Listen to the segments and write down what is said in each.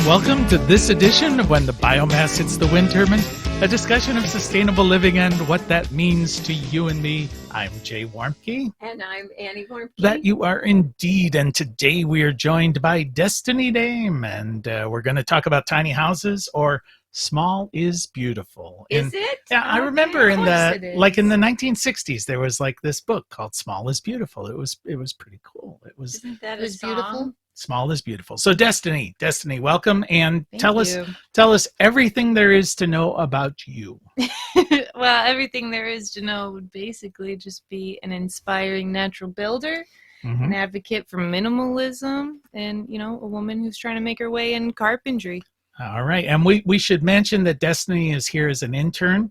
Welcome to this edition of When the Biomass Hits the Wind Turbine, a discussion of sustainable living and what that means to you and me. I'm Jay Warmke. And I'm Annie Warmke. That you are indeed. And today we are joined by Destiny Dame, and we're going to talk about tiny houses, or small is beautiful. Is it? Yeah, okay. I remember in the 1960s there was like this book called Small is Beautiful. It was pretty cool. Isn't that It was beautiful? Small is Beautiful. So Destiny, welcome, and tell you. us everything there is to know about you. Well, everything there is to know would basically just be an inspiring natural builder, an advocate for minimalism, and, a woman who's trying to make her way in carpentry. All right. And we should mention that Destiny is here as an intern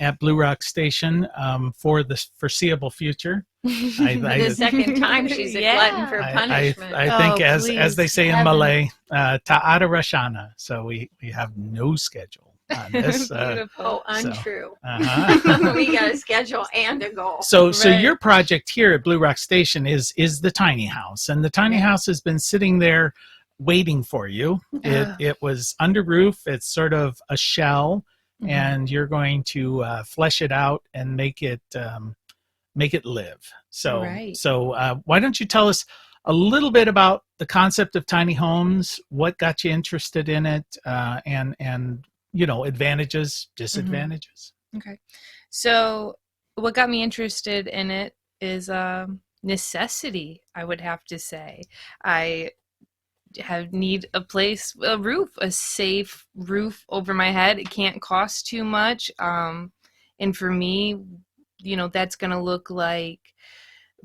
at Blue Rock Station for the foreseeable future. The second time she's a glutton for punishment. I think as they say in Malay, ta'ada rashana. So we have no schedule on this. Untrue. So, We got a schedule and a goal. So your project here at Blue Rock Station is the tiny house. And the tiny house has been sitting there waiting for you. It was under roof. It's sort of a shell, and you're going to flesh it out and make it live. So why don't you tell us a little bit about the concept of tiny homes, what got you interested in it, and advantages, disadvantages. Okay. So what got me interested in it is necessity, I would have to say. I need a roof, a safe roof over my head. It can't cost too much. And for me, that's going to look like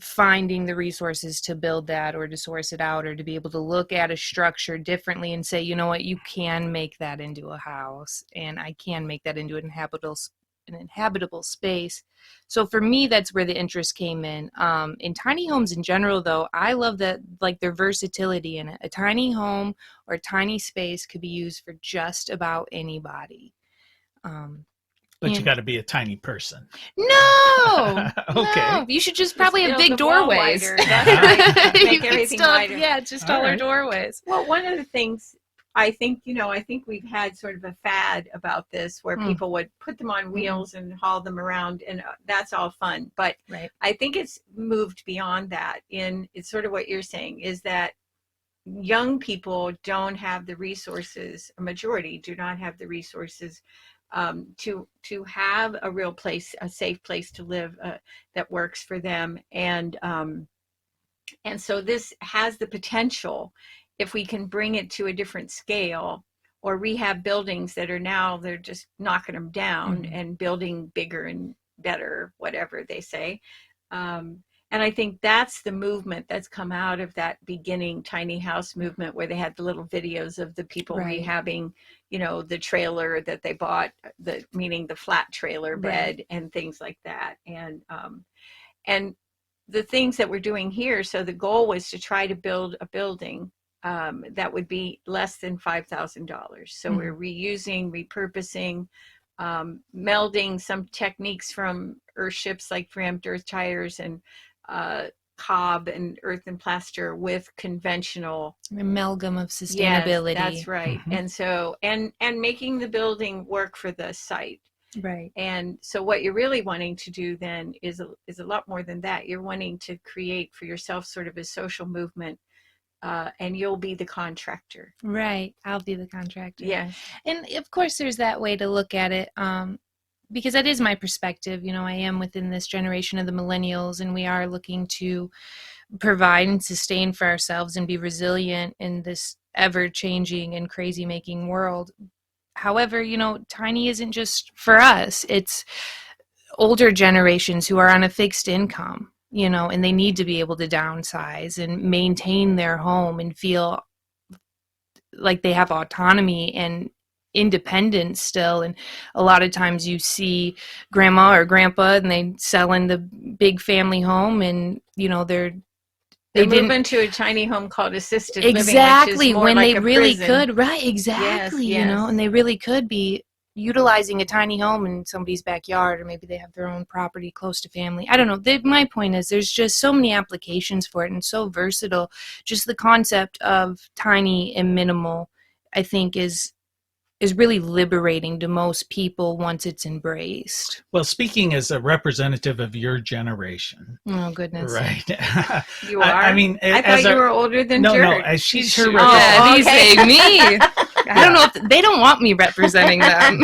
finding the resources to build that, or to source it out, or to be able to look at a structure differently and say, you know what, you can make that into a house, and I can make that into an inhabitable space. So for me, that's where the interest came in. In tiny homes in general, though, I love that, like, their versatility in it. A tiny home or a tiny space could be used for just about anybody. But you got to be a tiny person. No. Okay. No. You should just probably have big doorways. That's right. Make everything wider. Yeah, just taller doorways. Well, one of the things I think we've had sort of a fad about this, where people would put them on wheels and haul them around, and that's all fun. But I think it's moved beyond that. It's sort of what you're saying, is that young people don't have the resources, a majority do not have the resources to have a real place, a safe place to live that works for them. And so this has the potential, if we can bring it to a different scale, or rehab buildings that are now, they're just knocking them down and building bigger and better, whatever they say. And I think that's the movement that's come out of that beginning tiny house movement, where they had the little videos of the people rehabbing, the trailer that they bought, meaning the flat trailer bed and things like that. And the things that we're doing here. So the goal was to try to build a building that would be less than $5,000. So we're reusing, repurposing, melding some techniques from earthships like preempt earth tires and cob and earth and plaster with conventional amalgam of sustainability. Yes, that's right. And so and making the building work for the site. Right. And so what you're really wanting to do then is a lot more than that. You're wanting to create for yourself sort of a social movement, and you'll be the contractor. Right. I'll be the contractor. Yeah. And of course there's that way to look at it. Because that is my perspective. I am within this generation of the millennials, and we are looking to provide and sustain for ourselves and be resilient in this ever-changing and crazy-making world. However, tiny isn't just for us. It's older generations who are on a fixed income, and they need to be able to downsize and maintain their home and feel like they have autonomy and independence still. And a lot of times you see grandma or grandpa, and they sell in the big family home, and they move into a tiny home called assisted living, exactly, which is more when like they a really prison. could, right? Exactly. Yes. And they really could be utilizing a tiny home in somebody's backyard, or maybe they have their own property close to family. I don't know. My point is, there's just so many applications for it, and so versatile. Just the concept of tiny and minimal I think is really liberating to most people once it's embraced. Well, speaking as a representative of your generation. Oh, goodness. Right. You are? I mean, I thought you were older than no, Jared. as she's her Yeah, representative. these say me. I don't know if they don't want me representing them.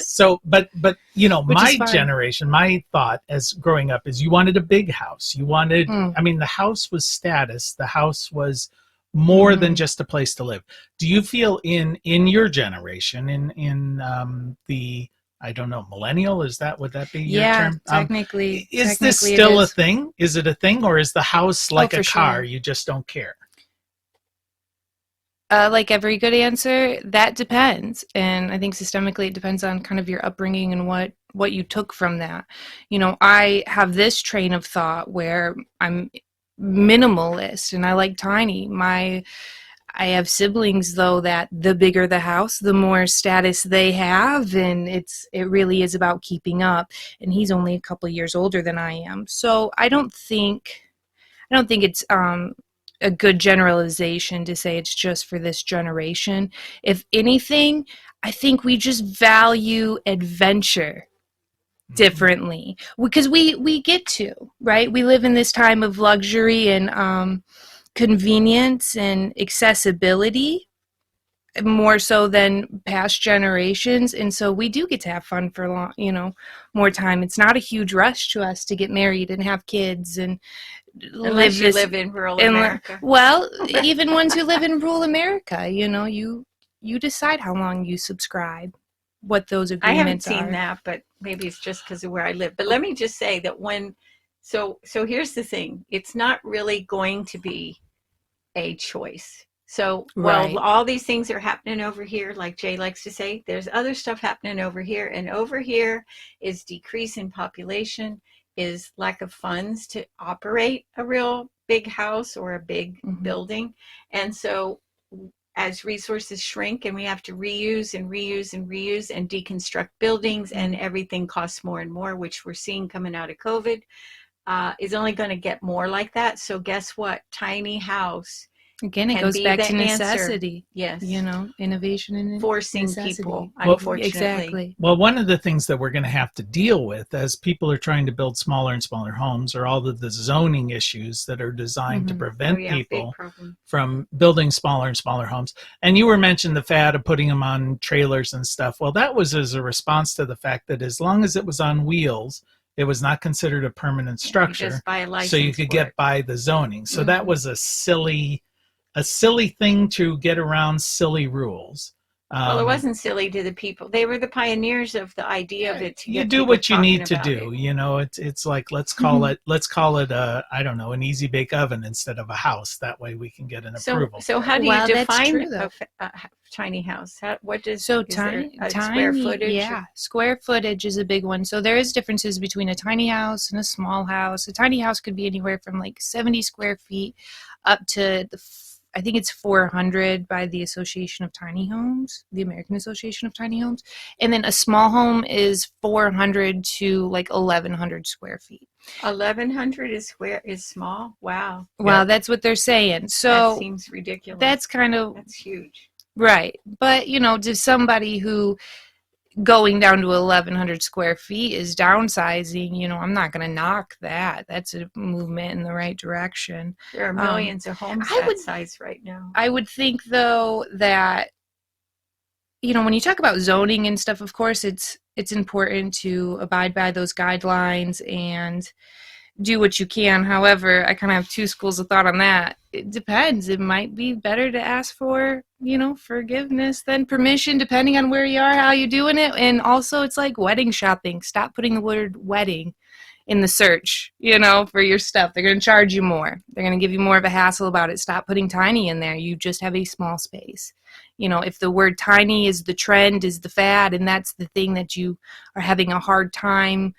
So, but Which my is fine. generation, my thought as growing up is you wanted a big house. You wanted, Mm. I mean, the house was status. The house was more than just a place to live. Do you feel in your generation, in the, I don't know, millennial, would that be your Yeah, term? technically. Is this technically it still a is. thing? Is it a thing, or is the house like for a car? sure. You just don't care? Like every good answer, that depends. And I think systemically it depends on kind of your upbringing and what you took from that. I have this train of thought where I'm minimalist and I like tiny. I have siblings though that the bigger the house, the more status they have, and it really is about keeping up. And he's only a couple years older than I am. So I don't think it's a good generalization to say it's just for this generation. If anything, I think we just value adventure differently because we get to, right? We live in this time of luxury and convenience and accessibility more so than past generations, and so we do get to have fun for more time. It's not a huge rush to us to get married and have kids and Unless you live in rural America. Well, even ones who live in rural America, you decide how long you subscribe, what those agreements I haven't seen are. that, but maybe it's just because of where I live. But let me just say that so here's the thing. It's not really going to be a choice. So, Right. all these things are happening over here, like Jay likes to say, there's other stuff happening over here. And over here is decrease in population, is lack of funds to operate a real big house or a big building. And so as resources shrink and we have to reuse and deconstruct buildings, and everything costs more and more, which we're seeing coming out of COVID, is only going to get more like that. So guess what? Tiny house. Again, it goes back to necessity. Yes. Innovation and forcing necessity. people, Well, unfortunately. Exactly. Well, one of the things that we're going to have to deal with as people are trying to build smaller and smaller homes are all of the zoning issues that are designed to prevent people from building smaller and smaller homes. And you were mentioning the fad of putting them on trailers and stuff. Well, that was as a response to the fact that as long as it was on wheels, it was not considered a permanent structure. You just buy a license so you could get by the zoning. So that was a silly thing to get around silly rules. Well, it wasn't silly to the people. They were the pioneers of the idea of it. You do what you need to do. It's like, let's call it I don't know, an easy bake oven instead of a house. That way we can get an approval. So how do you define a tiny house? What does tiny square footage? Yeah, square footage is a big one. So there is differences between a tiny house and a small house. A tiny house could be anywhere from like 70 square feet up to I think it's 400 by the Association of Tiny Homes, the American Association of Tiny Homes. And then a small home is 400 to like 1,100 square feet. 1,100 is small? Wow. Wow, that's what they're saying. So that seems ridiculous. That's huge. Right. But, to somebody who going down to 1,100 square feet is downsizing, I'm not going to knock that. That's a movement in the right direction. There are millions of homes that size right now. I would think, though, that, when you talk about zoning and stuff, of course, it's important to abide by those guidelines and do what you can. However, I kind of have two schools of thought on that. It depends. It might be better to ask for, forgiveness than permission, depending on where you are, how you're doing it. And also, it's like wedding shopping. Stop putting the word wedding in the search, for your stuff. They're going to charge you more. They're going to give you more of a hassle about it. Stop putting tiny in there. You just have a small space. If the word tiny is the trend, is the fad, and that's the thing that you are having a hard time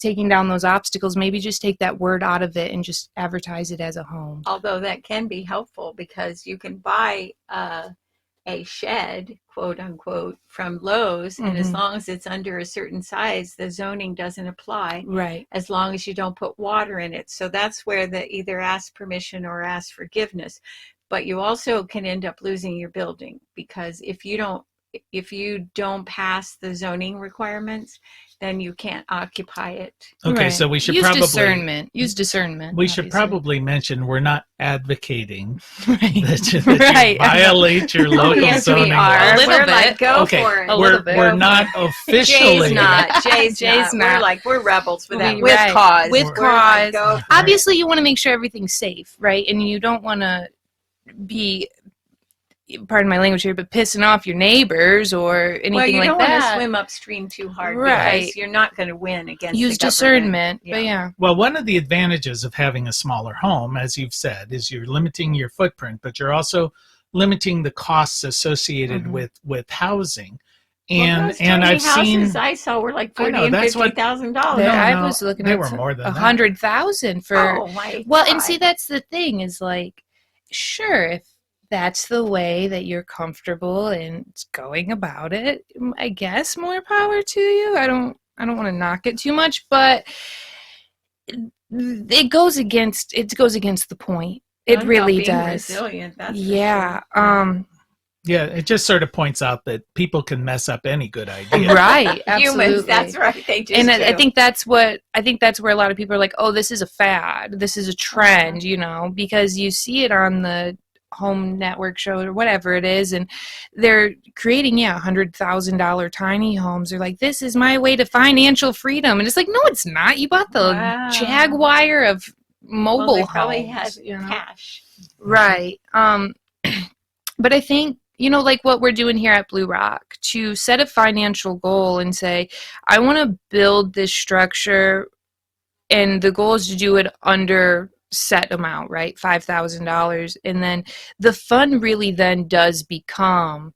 taking down those obstacles, maybe just take that word out of it and just advertise it as a home. Although that can be helpful because you can buy a shed, quote unquote, from Lowe's, and as long as it's under a certain size, the zoning doesn't apply. Right. As long as you don't put water in it. So that's where the either ask permission or ask forgiveness. but you also can end up losing your building, because if you don't pass the zoning requirements, then you can't occupy it. Okay, Right. so we should use probably discernment. Use discernment. We should obviously. probably mention we're not advocating right. that Right. you violate your local Yes, zoning we are. laws. A little We're bit. like, go Okay, for it. A little bit. we're not officially. Jay's not. Jay's Jay's not. not. We're like, we're rebels with that. We- With right. cause. With We're cause. Like, go for Obviously, you want to make sure everything's safe, right? And you don't want to be, pardon my language here, but pissing off your neighbors or anything Well, you like don't want to that. swim upstream too hard, Right. because you're not going to win against Use the government. discernment. But yeah. Well, one of the advantages of having a smaller home, as you've said, is you're limiting your footprint, but you're also limiting the costs associated Mhm. with housing. Well, And those and tiny I've houses seen I saw were like I know, $40,000 and that's what- $50,000. There, no, I no, was looking they at were more than that. 100,000 for. Oh my Well, God. and see, that's the thing is like, sure, if that's the way that you're comfortable and going about it, I guess more power to you. I don't want to knock it too much, but it goes against the point. It Not really about being does. Resilient, that's for Yeah. sure. Yeah, it just sort of points out that people can mess up any good idea. Right. Absolutely. Humans, that's right. They just And do. I think that's where a lot of people are like, oh, this is a fad, this is a trend, because you see it on the home network show or whatever it is, and they're creating $100,000 tiny homes. They're like, this is my way to financial freedom, and it's like, no, it's not. You bought the Wow. Jaguar of mobile well, they probably homes, had cash. right? But I think, like what we're doing here at Blue Rock, to set a financial goal and say, I want to build this structure, and the goal is to do it under set amount, right? $5,000. And then the fun really then does become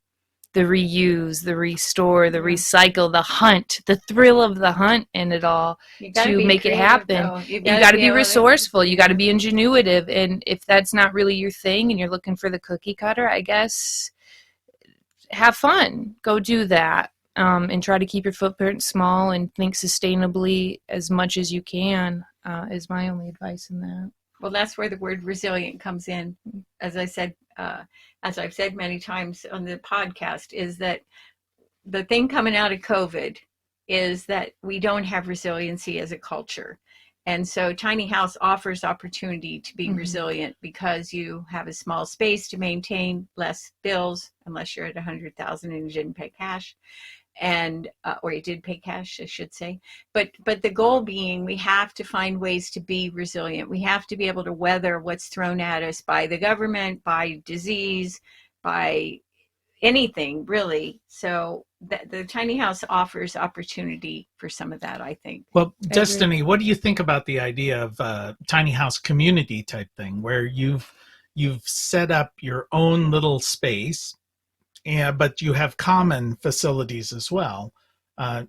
the reuse, the restore, the recycle, the hunt, the thrill of the hunt in it all to make it happen. You got to be resourceful. You got to be ingenuitive. And if that's not really your thing and you're looking for the cookie cutter, I guess have fun. Go do that. And try to keep your footprint small and think sustainably as much as you can, is my only advice in that. Well, that's where the word resilient comes in. As I said, as I've said many times on the podcast, is that the thing coming out of COVID is that we don't have resiliency as a culture. And so tiny house offers opportunity to be resilient, because you have a small space to maintain, less bills, unless you're at 100,000 and you didn't pay cash. And or you did pay cash, I should say, but the goal being, we have to find ways to be resilient. We have to be able to weather what's thrown at us by the government, by disease, by anything really. So the tiny house offers opportunity for some of that, I think. Well, Destiny, what do you think about the idea of tiny house community type thing, where you've set up your own little space, but you have common facilities as well?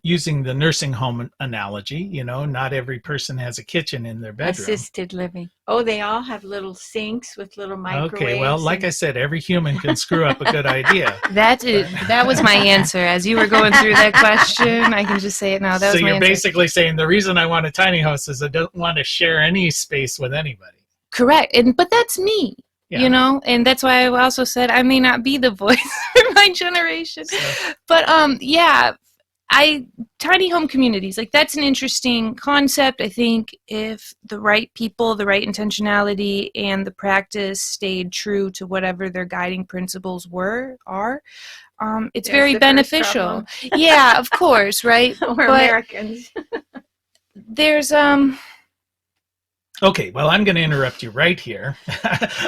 Using the nursing home analogy, not every person has a kitchen in their bedroom. Assisted living. Oh, they all have little sinks with little microwaves. Okay, well, like I said, every human can screw up a good idea. That was my answer. As you were going through that question, I can just say it now. That So was my you're answer. basically saying the reason I want a tiny house is I don't want to share any space with anybody. Correct. But that's me. Yeah. And that's why I also said I may not be the voice for my generation. So- But tiny home communities, like, that's an interesting concept. I think if the right people, the right intentionality, and the practice stayed true to whatever their guiding principles are, it's very the first beneficial. problem. Yeah, of course, right? We're But Americans. there's Okay, well, I'm going to interrupt you right here.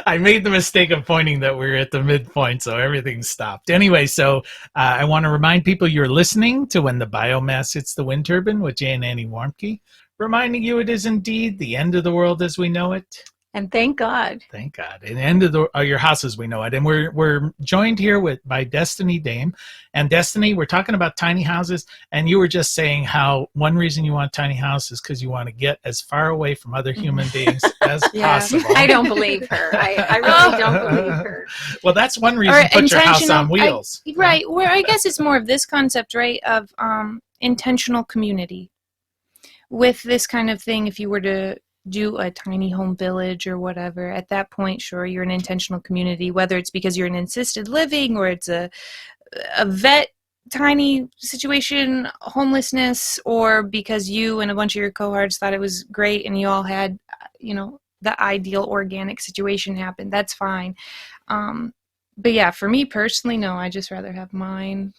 I made the mistake of pointing that we're at the midpoint, so everything stopped. Anyway, so I want to remind people you're listening to When the Biomass Hits the Wind Turbine with Jay and Annie Warmke, reminding you it is indeed the end of the world as we know it. And thank God. Thank God. An end of your house as we know it. And we're joined here by Destiny Dame. And Destiny, we're talking about tiny houses. And you were just saying how one reason you want tiny house is because you want to get as far away from other human beings as possible. I don't believe her. I really don't believe her. Well, that's one reason to put your house on wheels. Right. Where I guess it's more of this concept, right, of intentional community. With this kind of thing, if you were to do a tiny home village or whatever, at that point, sure, you're an intentional community, whether it's because you're in assisted living or it's a vet tiny situation, homelessness, or because you and a bunch of your cohorts thought it was great and you all had, the ideal organic situation happen. That's fine. But yeah, for me personally, no, I just rather have mine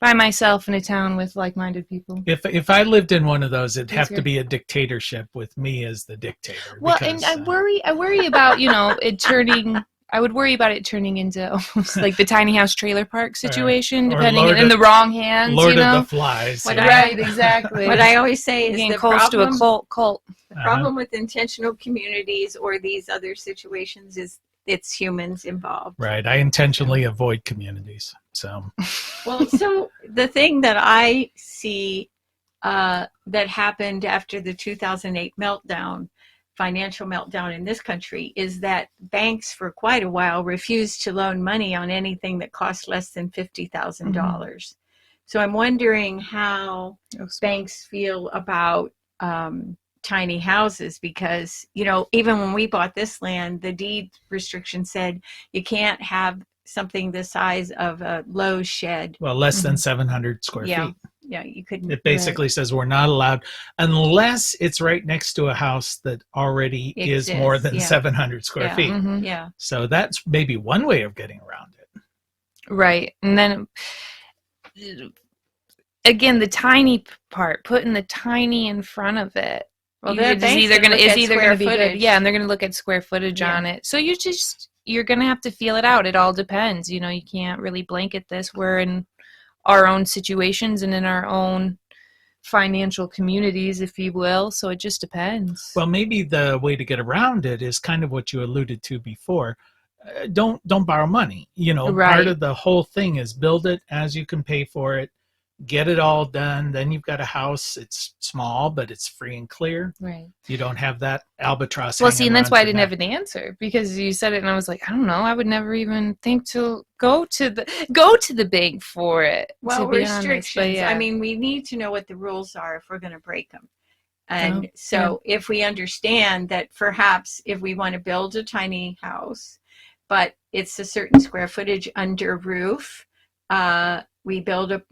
by myself in a town with like-minded people. If I lived in one of those, it'd have to be a dictatorship with me as the dictator. Well, because, and I worry about, it turning. I would worry about it turning into almost like the tiny house trailer park situation, depending in the wrong hands. Lord of the Flies. Right, exactly. What I always say is getting close to a cult. The problem with intentional communities or these other situations is it's humans involved. Right. I intentionally avoid communities. So. Well, so the thing that I see that happened after the 2008 financial meltdown in this country, is that banks for quite a while refused to loan money on anything that cost less than $50,000. Mm-hmm. So I'm wondering how banks feel about tiny houses, because, even when we bought this land, the deed restriction said you can't have something the size of a Lowe's shed. Well, less than 700 square feet. Yeah, you couldn't. It basically says we're not allowed unless it's right next to a house that already is more than 700 square feet. Mm-hmm. Yeah. So that's maybe one way of getting around it. Right. And then again, the tiny part, putting the tiny in front of it. Well, it's either going to be good. Yeah, and they're going to look at square footage on it. So you're going to have to feel it out. It all depends. You can't really blanket this. We're in our own situations and in our own financial communities, if you will. So it just depends. Well, maybe the way to get around it is kind of what you alluded to before. Don't borrow money. Right. Part of the whole thing is build it as you can pay for it. Get it all done. Then you've got a house. It's small, but it's free and clear. Right. You don't have that albatross. Well, see, and that's why I didn't have an answer, because you said it, and I was like, I don't know. I would never even think to go to the bank for it. Well, restrictions. Yeah. I mean, we need to know what the rules are if we're going to break them. And if we understand that perhaps if we want to build a tiny house, but it's a certain square footage under roof, we build a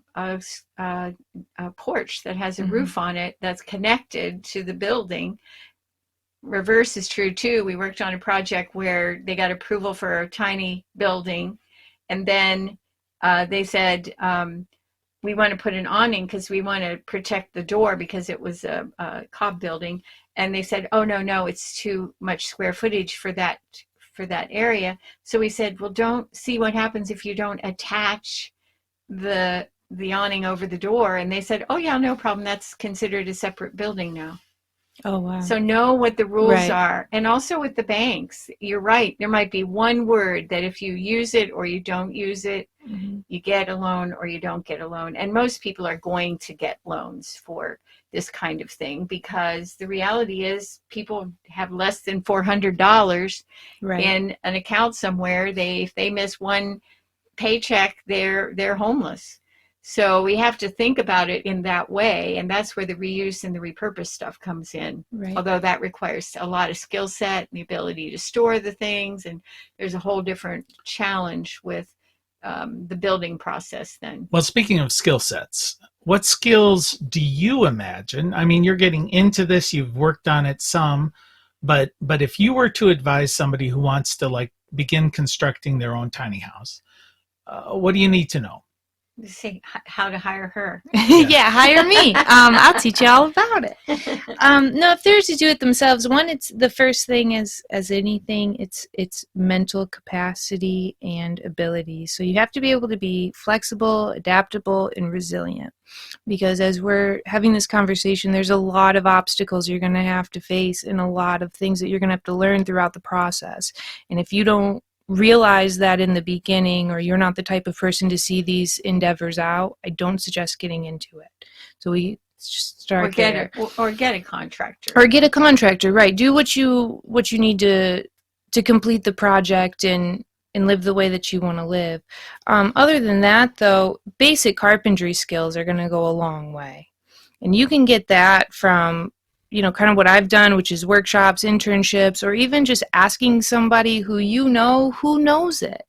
porch that has a roof on it that's connected to the building. Reverse is true too. We worked on a project where they got approval for a tiny building, and then they said, we want to put an awning because we want to protect the door because it was a cob building. And they said, oh, no, it's too much square footage for that area. So we said, well, don't see what happens if you don't attach the awning over the door. And they said, oh yeah, no problem, that's considered a separate building now. Oh wow. So know what the rules are. And also with the banks, you're right, there might be one word that if you use it or you don't use it, you get a loan or you don't get a loan. And most people are going to get loans for this kind of thing, because the reality is people have less than $400 in an account somewhere. If they miss one paycheck, they're homeless. So we have to think about it in that way, and that's where the reuse and the repurpose stuff comes in. Right. Although that requires a lot of skill set and the ability to store the things, and there's a whole different challenge with the building process then. Well, speaking of skill sets, what skills do you imagine? I mean, you're getting into this, you've worked on it some, but if you were to advise somebody who wants to begin constructing their own tiny house, what do you need to know? See how to hire her. Yeah, hire me. I'll teach you all about it. No, if they're to do it themselves, it's the first thing is, as anything, it's mental capacity and ability. So you have to be able to be flexible, adaptable, and resilient. Because as we're having this conversation, there's a lot of obstacles you're going to have to face and a lot of things that you're going to have to learn throughout the process. And if you don't realize that in the beginning, or you're not the type of person to see these endeavors out, I don't suggest getting into it. So we start or get a contractor. Or get a contractor, right? Do what you need to complete the project and live the way that you want to live. Other than that, though, basic carpentry skills are going to go a long way. And you can get that from kind of what I've done, which is workshops, internships, or even just asking somebody who who knows it.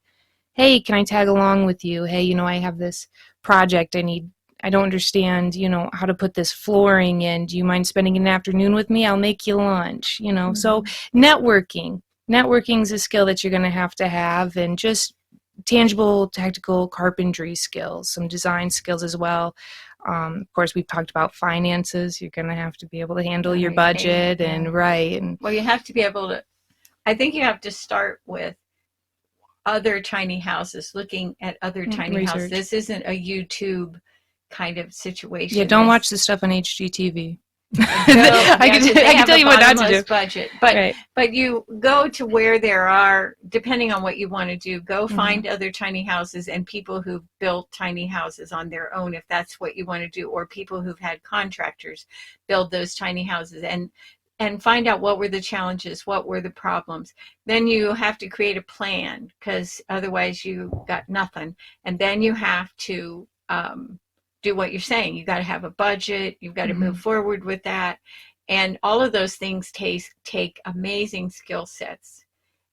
Hey, can I tag along with you? Hey, I have this project I don't understand, how to put this flooring in. Do you mind spending an afternoon with me? I'll make you lunch, So networking. Networking is a skill that you're going to have, and just tangible, tactical carpentry skills, some design skills as well. Of course, we've talked about finances. You're going to have to be able to handle your budget and well, you have to be able to, I think you have to start with other tiny houses, looking at other tiny houses. This isn't a YouTube kind of situation. Yeah, don't watch the stuff on HGTV. I can tell you what not to do. Budget, but you go to where there are, depending on what you want to do, go find other tiny houses and people who've built tiny houses on their own, if that's what you want to do, or people who've had contractors build those tiny houses, and find out what were the challenges, what were the problems. Then you have to create a plan, because otherwise you got nothing. And then you have to do what you're saying. You got to have a budget. You've got to move forward with that. And all of those things take amazing skill sets.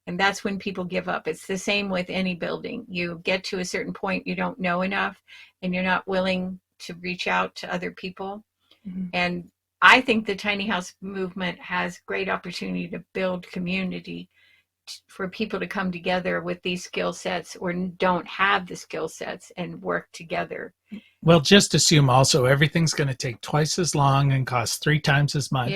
And that's when people give up. It's the same with any building. You get to a certain point, you don't know enough, and you're not willing to reach out to other people. And I think the tiny house movement has great opportunity to build community for people to come together with these skill sets, or don't have the skill sets, and work together. Well, just assume also everything's going to take twice as long and cost 3 times as much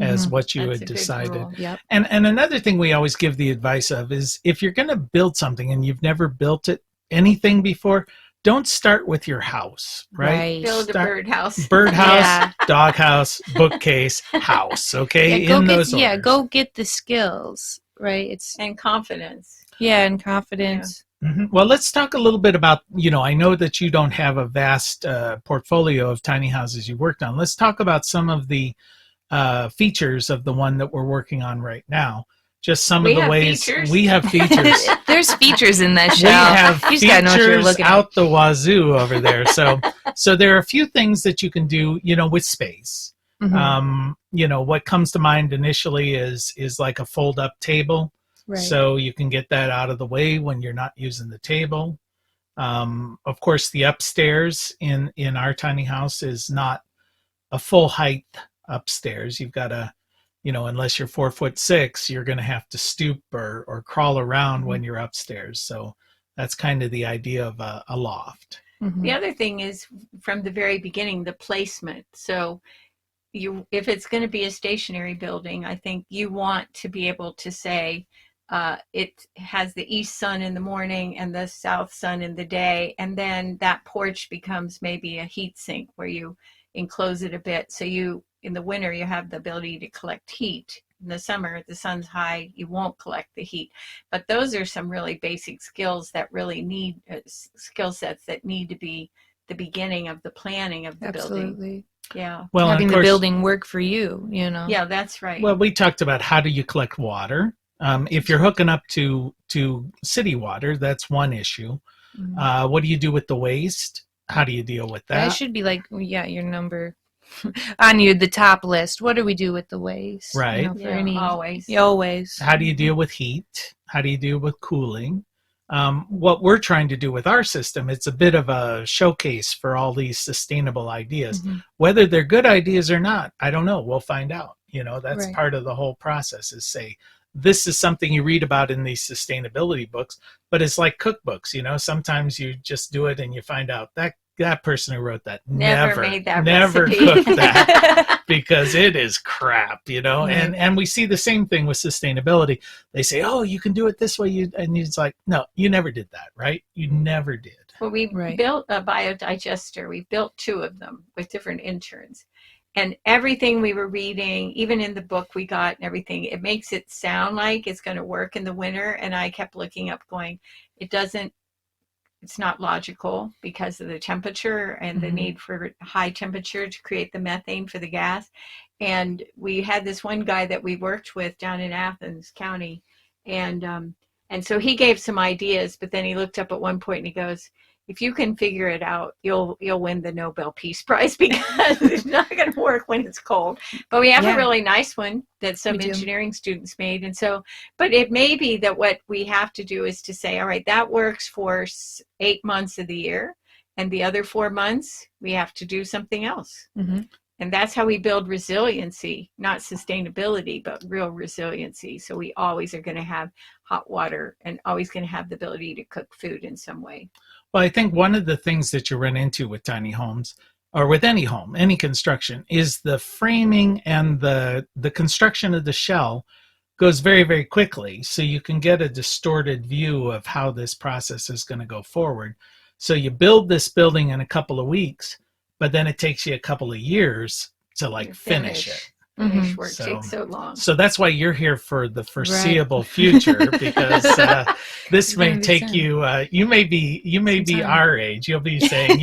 as what you had decided. Yep. And another thing we always give the advice of is, if you're going to build something and you've never built anything before, don't start with your house, right? Build a birdhouse. Birdhouse, doghouse, bookcase, house, okay? Go get the skills, right? And confidence. Yeah, and confidence. Yeah. Well, let's talk a little bit about, I know that you don't have a vast portfolio of tiny houses you worked on. Let's talk about some of the features of the one that we're working on right now. Just some of the ways we have features. There's features in that show. We have you just gotta know what you're features looking out the wazoo over there. So there are a few things that you can do, with space. What comes to mind initially is like a fold-up table. Right. So you can get that out of the way when you're not using the table. Of course, the upstairs in our tiny house is not a full height upstairs. You've got to, unless you're 4'6", you're going to have to stoop or crawl around when you're upstairs. So that's kind of the idea of a loft. The other thing is, from the very beginning, the placement. So if it's going to be a stationary building, I think you want to be able to say, it has the east sun in the morning and the south sun in the day, and then that porch becomes maybe a heat sink where you enclose it a bit, so in the winter you have the ability to collect heat. In the summer, if the sun's high, you won't collect the heat. But those are some really basic skills that really need skill sets that need to be the beginning of the planning of the building. Yeah. Well, having the building work for you, Yeah, that's right. Well, we talked about how do you collect water. If you're hooking up to city water, that's one issue. What do you do with the waste? How do you deal with that? That should be like, your number on the top list. What do we do with the waste? Right. Always. How do you deal with heat? How do you deal with cooling? What we're trying to do with our system, it's a bit of a showcase for all these sustainable ideas. Whether they're good ideas or not, I don't know. We'll find out. That's part of the whole process, is say, this is something you read about in these sustainability books, but it's like cookbooks. Sometimes you just do it and you find out that person who wrote that never made that never recipe. cooked that because it is crap, and we see the same thing with sustainability. They say, oh, you can do it this way, and it's like, no, you never did that, right? You never did. Well, we built a biodigester. We built 2 of them with different interns. And everything we were reading, even in the book we got and everything, it makes it sound like it's going to work in the winter. And I kept looking up going, it's not logical because of the temperature and the need for high temperature to create the methane for the gas. And we had this one guy that we worked with down in Athens County, and And so he gave some ideas, but then he looked up at one point and he goes, if you can figure it out, you'll win the Nobel Peace Prize, because it's not going to work when it's cold. But we have a really nice one that some engineering students made. And so, but it may be that what we have to do is to say, all right, that works for 8 months of the year. And the other 4 months, we have to do something else. Mm-hmm. And that's how we build resiliency, not sustainability, but real resiliency. So we always are going to have hot water and always going to have the ability to cook food in some way. Well, I think one of the things that you run into with tiny homes, or with any home, any construction, is the framing and the construction of the shell goes very, very quickly. So you can get a distorted view of how this process is going to go forward. So you build this building in a couple of weeks, but then it takes you a couple of years to finish it. Finish work takes so long. So that's why you're here for the foreseeable future, because this may take you. You may be our age. You'll be saying,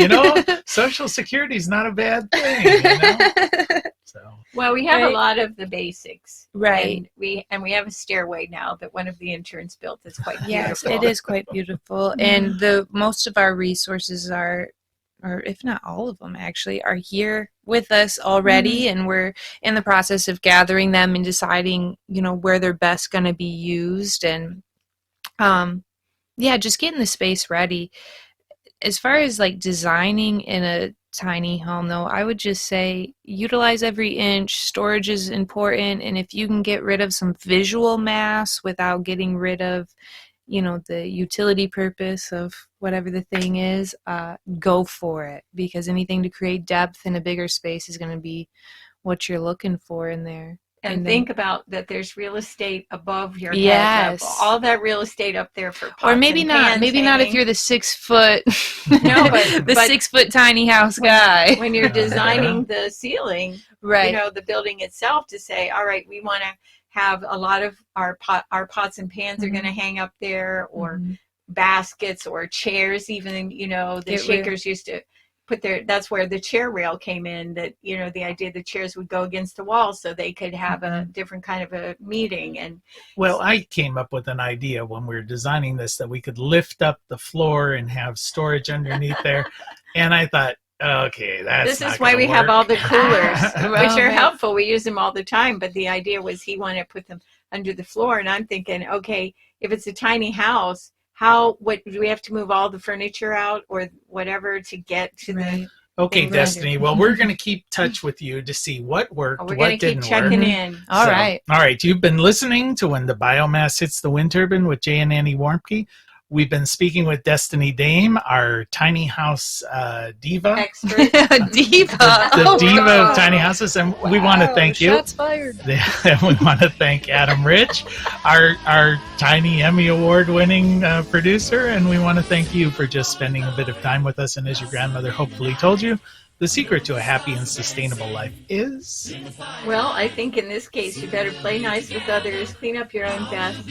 Social Security is not a bad thing. So. Well, we have a lot of the basics, right? And we have a stairway now that one of the interns built. That's quite beautiful. Yes, it is quite beautiful, and most of our resources are, or if not all of them actually, are here with us already, and we're in the process of gathering them and deciding, where they're best going to be used, and just getting the space ready. As far as designing in a tiny home, though, I would just say utilize every inch. Storage is important, and if you can get rid of some visual mass without getting rid of the utility purpose of whatever the thing is, go for it, because anything to create depth in a bigger space is going to be what you're looking for in there. And think about that there's real estate above your head level. All that real estate up there for pots, or maybe not. Maybe not if you're the 6 foot, the 6 foot tiny house guy. When you're designing the ceiling, right? The building itself, to say, all right, we want to have a lot of our pots and pans are going to hang up there, or baskets or chairs. Even the Shakers used to put that's where the chair rail came in, that the idea the chairs would go against the wall so they could have a different kind of a meeting. And I came up with an idea when we were designing this, that we could lift up the floor and have storage underneath there, and I thought, okay, this is why we have all the coolers, which are helpful. We use them all the time, but the idea was he wanted to put them under the floor, and I'm thinking, okay, if it's a tiny house, what do we have to move all the furniture out or whatever to get to the Okay, Destiny. Well, we're going to keep touch with you to see what worked, what didn't work. We're going to keep checking in. All right. You've been listening to When the Biomass Hits the Wind Turbine with Jay and Annie Warmke. We've been speaking with Destiny Dame, our tiny house diva. Expert. Diva. The diva of tiny houses. And we want to thank you. Shots fired. And we want to thank Adam Rich, our tiny Emmy Award-winning producer. And we want to thank you for just spending a bit of time with us. And as your grandmother hopefully told you, the secret to a happy and sustainable life is? Well, I think in this case, you better play nice with others, clean up your own best,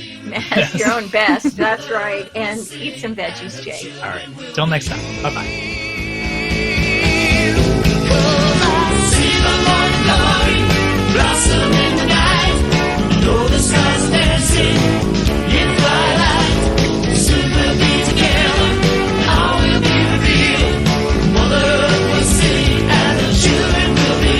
your own best, that's right, and eat some veggies, Jay. All right. Till next time. Bye-bye. Blossom in the night, know the stars dancing in twilight. Soon we'll be together, all will be revealed. Mother will sing and the children will be.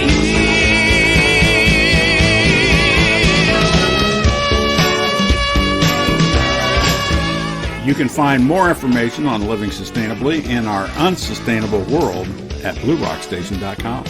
You can find more information on living sustainably in our unsustainable world at bluerockstation.com.